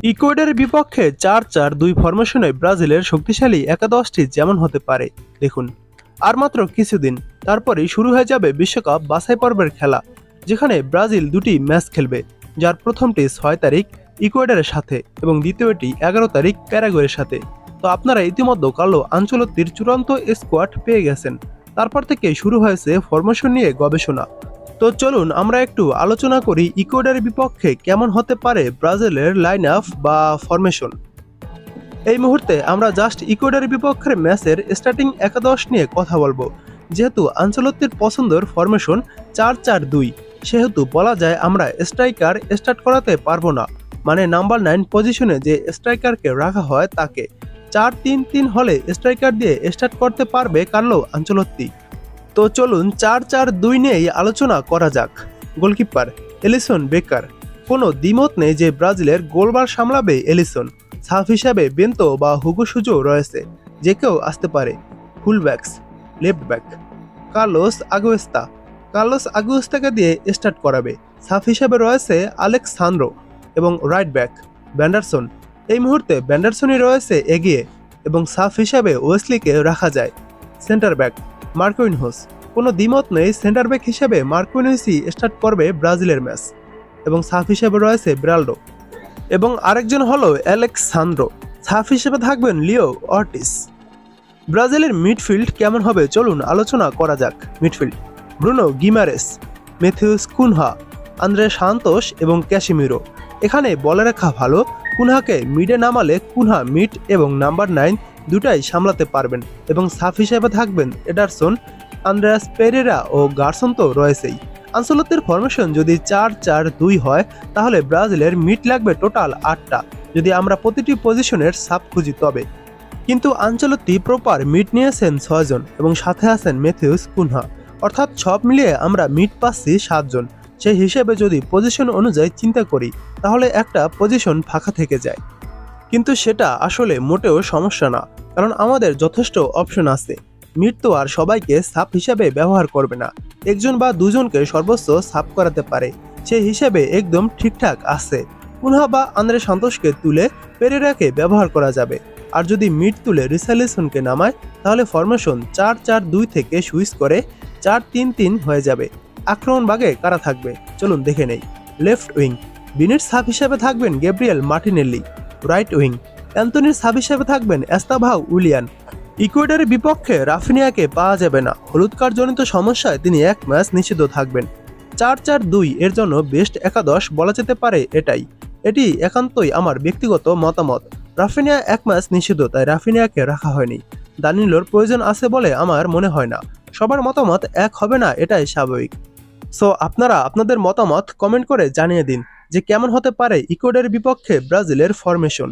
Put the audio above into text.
ইকুয়েডরের বিপক্ষে ৪-৪-২ ফরমেশনে ব্রাজিলের শক্তিশালী একাদশটি যেমন হতে পারে দেখুন। আর মাত্র কিছুদিন তারপরেই শুরু হয়ে যাবে বিশ্বকাপ বাছাই পর্বের খেলা, যেখানে ব্রাজিল দুটি ম্যাচ খেলবে, যার প্রথমটি ৬ তারিখ ইকুয়েডরের সাথে এবং দ্বিতীয়টি ১১ তারিখ প্যারাগুয়ের সাথে। তো আপনারা ইতিমধ্যে কার্লো আনচেলত্তির চূড়ান্ত স্কোয়াড পেয়ে গেছেন। তারপর থেকে শুরু হয়েছে ফরমেশন নিয়ে গবেষণা। তো চলুন আমরা একটু আলোচনা করি ইকুয়েডরের বিপক্ষে কেমন হতে পারে ব্রাজিলের লাইন আপ বা ফরমেশন। এই মুহূর্তে আমরা জাস্ট ইকুয়েডরের বিপক্ষের ম্যাচের স্টার্টিং একাদশ নিয়ে কথা বলবো। যেহেতু আনচেলত্তির পছন্দের ফরমেশন ৪-৪-২, সেহেতু বলা যায় আমরা স্ট্রাইকার স্টার্ট করাতে পারবো না, মানে নাম্বার ৯ পজিশনে যে স্ট্রাইকারকে রাখা হয় তাকে ৪-৩-৩ হলে স্ট্রাইকার দিয়ে স্টার্ট করতে পারবে কার্লো আনচেলত্তি। তো চলুন ৪-৪-২ নিয়েই আলোচনা করা যাক। গোলকিপার এলিসন বেকার। কোনো দ্বিমত নেই যে ব্রাজিলের গোলবার সামলাবে এলিসন। সাফ হিসাবে বেন্তো বা হুগো সুজো রয়েছে, যে কেউ আসতে পারে। ফুলব্যাকস লেফট ব্যাক কার্লোস আগুয়েস্তাকে দিয়ে স্টার্ট করাবে। সাফ হিসাবে রয়েছে আলেক্সান্দ্রো এবং রাইট ব্যাক ব্যান্ডারসন। এই মুহূর্তে ব্যান্ডারসনই রয়েছে এগিয়ে এবং সাফ হিসাবে ওয়েসলিকে রাখা যায়। Centre back Marquinhos. কোনো দ্বিমত নেই, সেন্টার ব্যাক হিসেবে মার্কুইনহোসই স্টার্ট করবে ব্রাজিলের ম্যাচ এবং সাফ হিসেবে রয়েছে ব্রাল্ডো এবং আরেকজন হলো অ্যালেক্সান্দ্রো। সাফ হিসেবে থাকবেন লিও অর্টিস। ব্রাজিলের মিডফিল্ড কেমন হবে চলুন আলোচনা করা যাক। Midfield Bruno Guimaraes, Matheus Cunha, Andre Santos এবং ক্যাসিমিরো। এখানে বলে রাখা ভালো, কুনহাকে মিডে নামালে কুনহা মিড এবং নাম্বার ৯ দুটাই সামলাতে পারবেন এবং সাফ হিসেবে থাকবেন এডারসন, আন্দ্রেয়াস পেরেরা ও গার্সন তো রয়েছেই। আনচেলত্তির ফরমেশন যদি ৪-৪-২ হয় তাহলে ব্রাজিলের মিড লাগবে টোটাল ৮টা, যদি আমরা প্রতিটি পজিশনের সাব খুঁজি তবে। কিন্তু আনচেলত্তি প্রপার মিড নিয়েছেন ৬ জন এবং সাথে আছেন মেথিউস কুনহা, অর্থাৎ সব মিলিয়ে আমরা মিড পাচ্ছি ৭ জন। সেই হিসেবে যদি পজিশন অনুযায়ী চিন্তা করি তাহলে একটা পজিশন ফাঁকা থেকে যায়, কিন্তু সেটা আসলে মোটেও সমস্যা না, কারণ আমাদের যথেষ্ট অপশন আছে। মিড তো আর সবাইকে সাব হিসাবে ব্যবহার করবে না, একজন বা দুজনকে সর্বোচ্চ সাব করাতে পারে, সেই হিসেবে একদম ঠিকঠাক আছে। কুনহা বা আন্দ্রে সান্তোসকে তুলে পেরেরাকে ব্যবহার করা যাবে, আর যদি মিড তুলে রিসার্লিসনকে নামায় তাহলে ফরমেশন ৪-৪-২ থেকে সুইচ করে ৪-৩-৩ হয়ে যাবে। আক্রমণ ভাগে কারা থাকবে চলুন দেখে নেই। লেফট উইং বিনির সাব হিসেবে থাকবেন গ্যাব্রিয়েল মার্টিনেল্লি। রাইট উইং অ্যান্টনির সাব হিসেবে থাকবেন এস্তাভাও উইলিয়ান। ইকুয়েডরের বিপক্ষে রাফিনিয়াকে পাওয়া যাবে না, হলুদ কার্ড জনিত সমস্যায় তিনি এক ম্যাচ নিষিদ্ধ থাকবেন। ৪-৪-২ এর জন্য বেস্ট একাদশ বলা যেতে পারে এটি একান্তই আমার ব্যক্তিগত মতামত। রাফিনিয়া এক ম্যাচ নিষিদ্ধ, তাই রাফিনিয়াকে রাখা হয়নি। দানিলোর প্রয়োজন আছে বলে আমার মনে হয় না। সবার মতামত এক হবে না, এটাই স্বাভাবিক। সো আপনারা আপনাদের মতামত কমেন্ট করে জানিয়ে দিন যে কেমন হতে পারে ইকুয়েডরের বিপক্ষে ব্রাজিলের ফরমেশন।